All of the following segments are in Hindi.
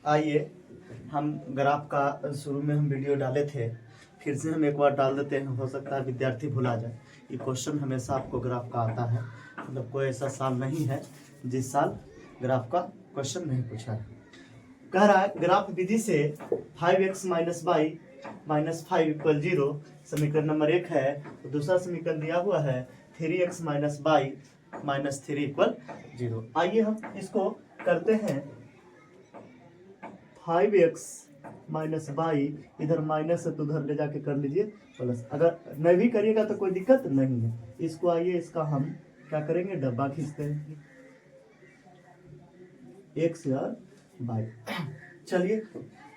आइए हम ग्राफ का शुरू में हम वीडियो डाले थे, फिर से हम एक बार डाल देते हैं। हो सकता है विद्यार्थी भुला जाए। ये क्वेश्चन हमेशा आपको ग्राफ का आता है, मतलब कोई ऐसा साल नहीं है जिस साल ग्राफ का क्वेश्चन नहीं पूछा है। कह रहा है ग्राफ विधि से 5x minus by minus 5 equal 0 समीकरण नंबर 1 है। तो दूसरा समीकरण दिया हुआ है 3x minus by minus 3 equal 0। आइए हम इसको करते हैं। 5x माइनस बाई, इधर माइनस है तो उधर ले जाके कर लीजिए प्लस। अगर नहीं भी करिएगा तो कोई दिक्कत नहीं है। इसको आइए इसका हम क्या करेंगे, डब्बा खींचते हैं x और बाई। चलिए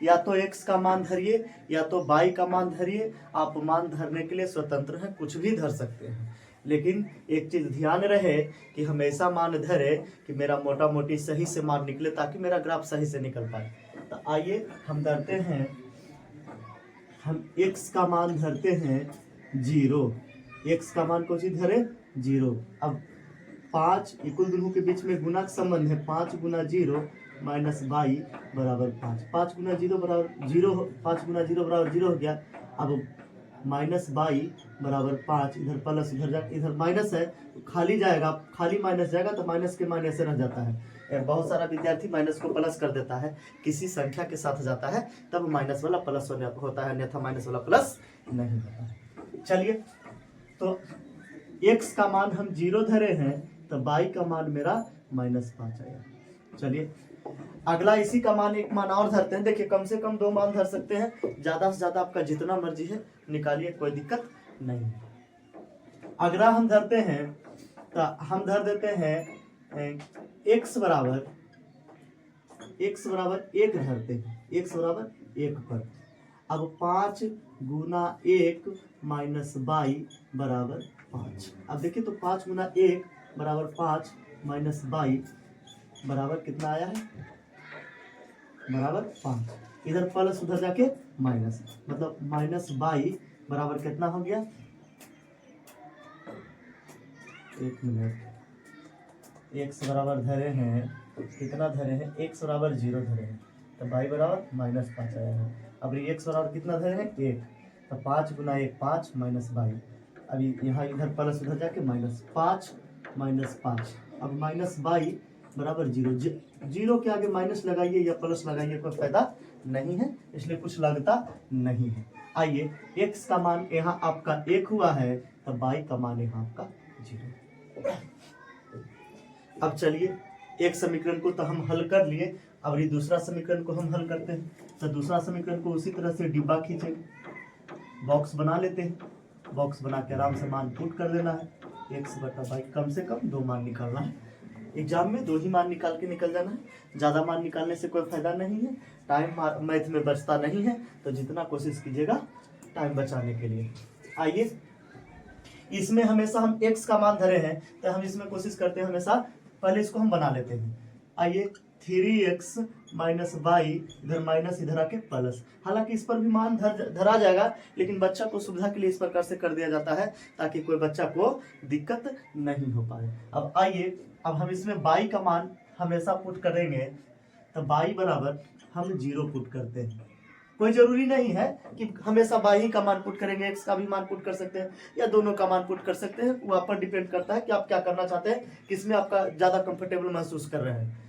या तो x का मान धरिए या तो बाई का मान धरिए। आप मान धरने के लिए स्वतंत्र हैं, कुछ भी धर सकते हैं, लेकिन एक चीज ध्यान रहे कि हमेशा मान धरे कि मेरा मोटा मोटी सही से मान निकले, ताकि मेरा ग्राफ सही से निकल पाए। तो आइए हम धरते हैं, हम x का मान धरते हैं 0। x का मान कौन सी धरे 0। अब 5 इक्वल दोनों के बीच में गुणा का संबंध है। 5 गुना 0 माइनस बाई बराबर 5। 5 गुना 0 बराबर 0, 5 गुना 0 बराबर 0 हो गया। अब माइनस बाई बराबर 5, इधर प्लस उधर जाकर इधर माइनस है तो खाली जाएगा, खाली माइनस जाएगा तो माइनस के माइनस से रह जाता है। बहुत सारा विद्यार्थी माइनस को प्लस कर देता है, किसी संख्या के साथ जाता है तब माइनस वाला प्लस होता है, अन्यथा माइनस वाला प्लस नहीं होता है। चलिए तो x का मान हम 0 धरे हैं तो बाई का मान मेरा माइनस 5 आया। चलिए अगला इसी का मान एक मान और धरते हैं। देखिए कम से कम 2 मान धर सकते हैं, ज्यादा से ज्यादा आपका जितना मर्जी है निकालिए, कोई दिक्कत नहीं है। अगला हम धरते हैं तो हम धर देते हैं x बराबर 1 धरते हैं, x बराबर 1 पर। अब 5 गुना 1 माइनस बाई बराबर 5। अब देखिए तो 5 गुना 1 बराबर 5 माइनस बाई बराबर कितना आया है, बराबर 5। इधर प्लस उधर जाके माइनस, मतलब माइनस बाई बराबर कितना हो गया, 1 मिनट। x बराबर धरे हैं, कितना धरे हैं, x बराबर 0 धरे हैं तो बाई बराबर माइनस 5 आया है। अब ये x बराबर कितना धरे हैं 1, तो 5 गुना 1 5 माइनस बाई। अभी यहाँ इधर प्लस उधर जाके माइनस 5 माइनस 5। अब माइनस बाई बराबर 0। 0 के आगे माइनस लगाइए या प्लस लगाइए, कोई फायदा नहीं है, इसलिए कुछ लगता नहीं है। आइए x का मान यहाँ आपका 1 हुआ है तो बाई का मान यहाँ आपका 0। अब चलिए एक समीकरण को तो हम हल कर लिए, अब ये दूसरा समीकरण को हम हल करते हैं। तो दूसरा समीकरण को उसी तरह से डिब्बा खींचेंगे, बॉक्स बना लेते हैं। बॉक्स बना के आराम से मान पुट कर देना है। x बटा बाई, कम से कम 2 मान निकालना है। एग्जाम में 2 ही मान निकाल के निकल जाना है, ज्यादा मान निकालने से कोई फायदा नहीं है, टाइम मैथ में बचता नहीं है। तो जितना कोशिश कीजिएगा टाइम बचाने के लिए। आइए इसमें हमेशा हम x का मान धरे हैं तो हम इसमें कोशिश करते हैं हमेशा, पहले इसको हम बना लेते हैं। आइए 3x माइनस बाई, इधर माइनस इधर आके प्लस। हालांकि इस पर भी मान धरा जाएगा, लेकिन बच्चा को सुविधा के लिए इस प्रकार से कर दिया जाता है ताकि कोई बच्चा को दिक्कत नहीं हो पाए। अब आइए अब हम इसमें बाई का मान हमेशा पुट करेंगे तो बाई बराबर हम 0 पुट करते हैं। कोई जरूरी नहीं है कि हमेशा बाई का मान पुट करेंगे, x का भी मान पुट कर सकते हैं या दोनों का मान पुट कर सकते हैं। वो आप पर डिपेंड करता है कि आप क्या करना चाहते हैं, किसमें आपका ज्यादा कंफर्टेबल महसूस कर रहे हैं।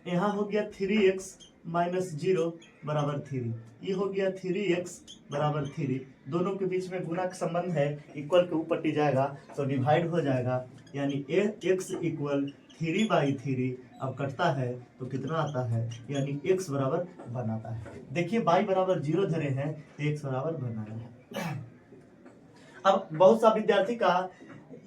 यहाँ हो गया 3x माइनस 0 बराबर 3, ये हो गया 3x बराबर 3। दोनों के बीच में गुणा का संबंध है, इक्वल के ऊपर टी जाएगा तो डिवाइड हो जाएगा, यानी x इक्वल 3/3। अब कटता है तो कितना आता है, यानी x बराबर 1 आता है। देखिए बाई बराबर 0 धरे हैं तो x बराबर 1 आया है। अब बहुत सा विद्यार्थी का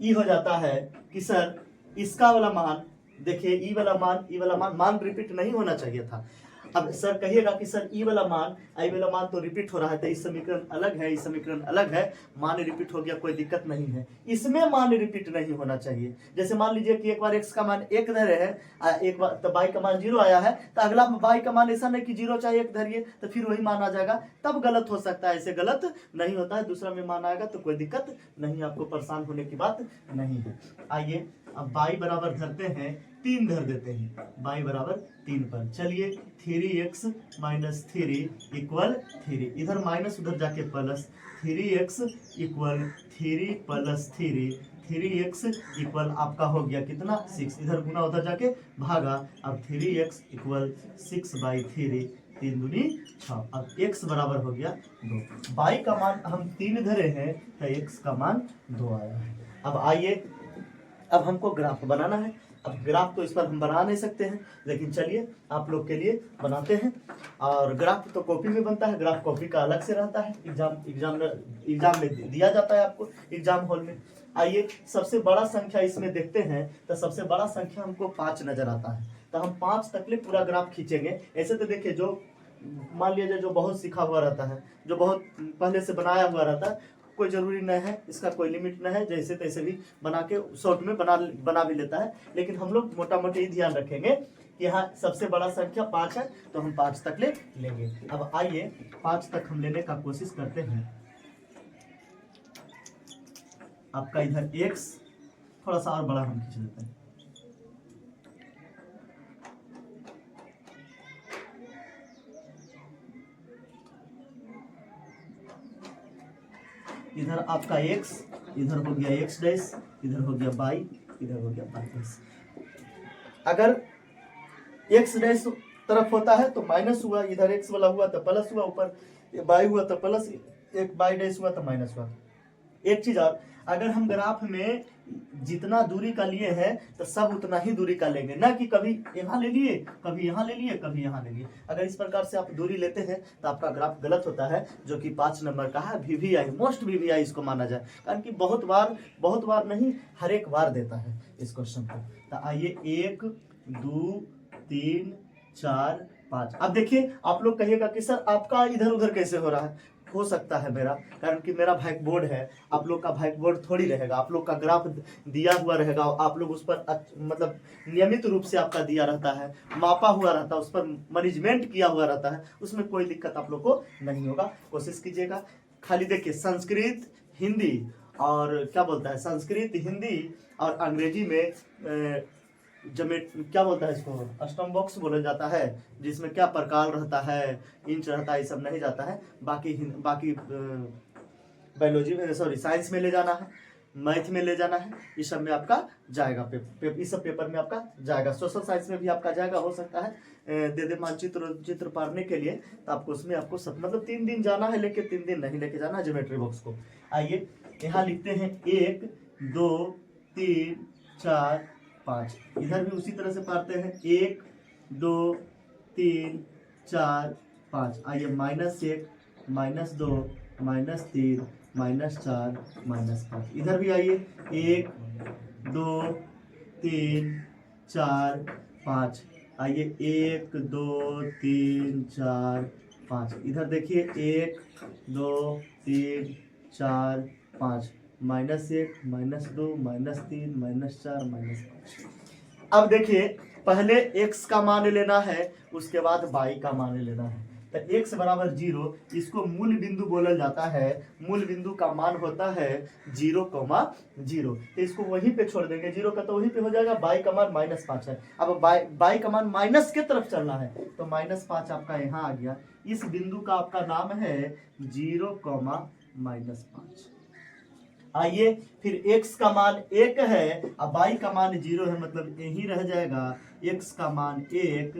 ई हो जाता है कि सर इसका वाला मान, देखिए ई वाला मान रिपीट नहीं होना चाहिए था। अब सर कहिएगा कि सर ई वाला मान आई वाला मान तो रिपीट हो रहा है, तो इस समीकरण अलग है, इस समीकरण अलग है, मान रिपीट हो गया, कोई दिक्कत नहीं है। इसमें मान रिपीट नहीं होना चाहिए। जैसे मान लीजिए कि एक बार x का मान 1 धरे है, एक बार तो बाई का मान 0 आया है, तो अगला बाई का मान ऐसा नहीं कि 0 चाहे 1 धरिए तो फिर वही मान आ जाएगा, तब गलत हो सकता है। ऐसे गलत नहीं होता है, दूसरा में मान आएगा तो कोई दिक्कत नहीं, आपको परेशान होने की बात नहीं है। आइए अब y बराबर धरते हैं 3 धर देते हैं, y बराबर 3 पर। चलिए 3x माइनस 3 इक्वल 3, इधर माइनस उधर जाके plus, 3x equal 3 plus 3x equal आपका हो गया कितना 6, इधर गुना उधर जाके भागा। अब 3x इक्वल 6/3, 3 दूनी 6। अब x बराबर हो गया 2। y का मान हम 3 धरे हैं तो x का मान 2 आया है। अब आइए, अब हमको ग्राफ बनाना है। अब ग्राफ तो इस पर हम बना नहीं सकते हैं, लेकिन चलिए आप लोग के लिए बनाते हैं। और ग्राफ तो कॉपी में बनता है, ग्राफ कॉपी का अलग से रहता है, एग्जाम में दिया जाता है आपको एग्जाम हॉल में। आइए सबसे बड़ा संख्या इसमें देखते हैं, तो सबसे बड़ा संख्या हमको 5 नजर आता है, तो हम 5 तक ले पूरा ग्राफ खींचेंगे। ऐसे तो देखिए, जो मान लीजिए जो बहुत सीखा हुआ रहता है, जो बहुत पहले से बनाया हुआ रहता है, कोई जरूरी नहीं है, इसका कोई लिमिट नहीं है, जैसे तैसे भी बना के शॉर्ट में बना भी लेता है। लेकिन हम लोग मोटा मोटी ही ध्यान रखेंगे कि यहाँ सबसे बड़ा संख्या 5 है, तो हम 5 तक ले लेंगे। अब आइए 5 तक हम लेने का कोशिश करते हैं। आपका इधर x थोड़ा सा और बड़ा हम खींच लेते हैं। इधर आपका x, इधर हो गया x डैश, इधर हो गया y, इधर हो गया y डैश। अगर x डैश तरफ होता है तो माइनस हुआ, इधर x वाला हुआ तो प्लस हुआ, ऊपर y हुआ तो प्लस, एक y डैश हुआ तो माइनस हुआ। एक चीज और, अगर हम ग्राफ में जितना दूरी का लिए हैं तो सब उतना ही दूरी का लेंगे, ना कि कभी यहाँ ले लिए, कभी यहाँ ले लिए, कभी यहाँ ले लिए। अगर इस प्रकार से आप दूरी लेते हैं तो आपका ग्राफ गलत होता है, जो कि 5 नंबर का है। VVI, मोस्ट VVI इसको माना जाए, कारण कि बहुत बार नहीं, हर एक बार देता है इस क्वेश्चन को। तो आइए 1 2 3 4 5। अब देखिए, आप लोग कहिएगा कि सर आपका इधर उधर कैसे हो रहा है। हो सकता है मेरा, कारण कि मेरा व्हाइट बोर्ड है, आप लोग का व्हाइट बोर्ड थोड़ी रहेगा। आप लोग का ग्राफ दिया हुआ रहेगा, आप लोग उस पर मतलब नियमित रूप से आपका दिया रहता है, मापा हुआ रहता है, उस पर मैनेजमेंट किया हुआ रहता है, उसमें कोई दिक्कत आप लोग को नहीं होगा। कोशिश कीजिएगा। खाली देखिए, संस्कृत हिंदी और क्या बोलता है, संस्कृत हिंदी और अंग्रेजी में क्या बोलता है इसको, अष्टम बॉक्स बोला जाता है, जिसमें क्या प्रकार रहता है, इंच रहता है, ये सब नहीं जाता है। बाकी बायोलॉजी में, सॉरी साइंस में ले जाना है, मैथ में ले जाना है, इस सब में आपका जाएगा, इस सब पेपर में आपका जाएगा। सोशल साइंस में भी आपका जाएगा, हो सकता है दे चित्र पारने के लिए, तो आपको उसमें आपको सब मतलब 3 दिन जाना है, लेके 3 दिन नहीं लेके जाना ज्योमेट्री बॉक्स को। आइए यहाँ लिखते हैं 1 2 3 4 5। इधर भी उसी तरह से पारते हैं, 1 2 3 4 5। आइए -1 -2 -3 -4 -5। इधर भी आइए 1 2 3 4 5। आइए 1 2 3 4 5। इधर देखिए 1 2 3 4 5, -1 -2 -3 -4 -5। अब देखिए, पहले x का मान लेना है, उसके बाद y का मान लेना है। तो x बराबर 0, इसको मूल बिंदु बोला जाता है। मूल बिंदु का मान होता है 0,0, तो इसको वहीं पे छोड़ देंगे, 0 का तो वहीं पे हो जाएगा। y का मान -5 है। अब y का मान माइनस के तरफ चलना है, तो -5 आपका यहाँ आ गया। इस बिंदु का आपका नाम है 0,-5। आइए फिर x का मान 1 है, अब y का मान 0 है, मतलब यही रह जाएगा। x का मान 1,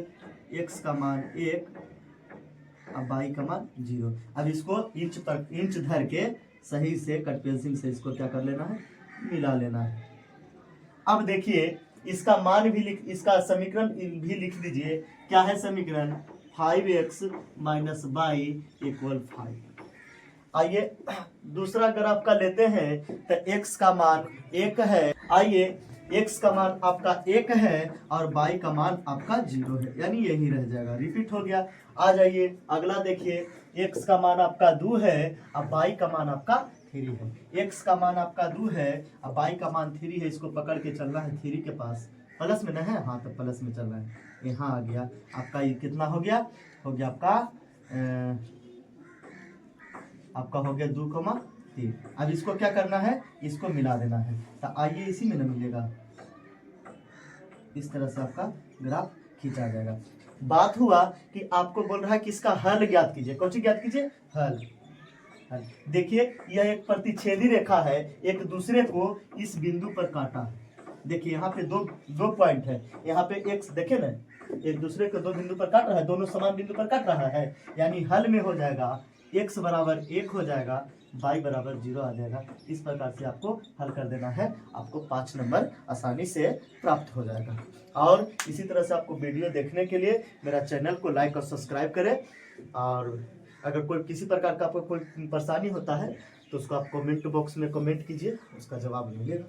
अब y का मान 0। अब इसको इंच धर के सही से कट पेंसिल से इसको क्या कर लेना है, मिला लेना है। अब देखिए, इसका मान भी इसका समीकरण भी लिख दीजिए। क्या है समीकरण, 5x - y = 5। आइए दूसरा ग्राफ का लेते हैं, तो x का मान 1 है। आइए x का मान आपका 1 है और y का मान आपका 0 है, यानी यही रह जाएगा, रिपीट हो गया। आ जाइए अगला देखिए, x का मान आपका 2 है, अब y का मान आपका 3 है। x का मान आपका 2 है, अब y का मान 3 है, इसको पकड़ के चलना है 3 के पास। प्लस में ना है, हाँ तो प्लस में चल रहा है। यहाँ आ गया आपका, ये कितना हो गया आपका हो गया 2,3। अब इसको क्या करना है, इसको मिला देना है। तो आइए इसी में ना मिलेगा, इस तरह से आपका ग्राफ खींचा जाएगा। बात हुआ कि आपको बोल रहा है कि इसका हल ज्ञात कीजिए। कौन सी ज्ञात कीजिए? हल। देखिए यह एक प्रतिच्छेदी रेखा है, एक दूसरे को इस बिंदु पर काटा है। देखिए यहाँ पे दो पॉइंट है, यहाँ पे एक्स देखे ना, एक दूसरे को दो बिंदु पर काट रहा है, दोनों समान बिंदु पर काट रहा है, यानी हल में हो जाएगा x बराबर 1 हो जाएगा, y बराबर 0 आ जाएगा। इस प्रकार से आपको हल कर देना है, आपको 5 नंबर आसानी से प्राप्त हो जाएगा। और इसी तरह से आपको वीडियो देखने के लिए मेरा चैनल को लाइक और सब्सक्राइब करें। और अगर कोई किसी प्रकार का आपको कोई परेशानी होता है तो उसको आप कमेंट बॉक्स में कमेंट कीजिए, उसका जवाब मिलेगा।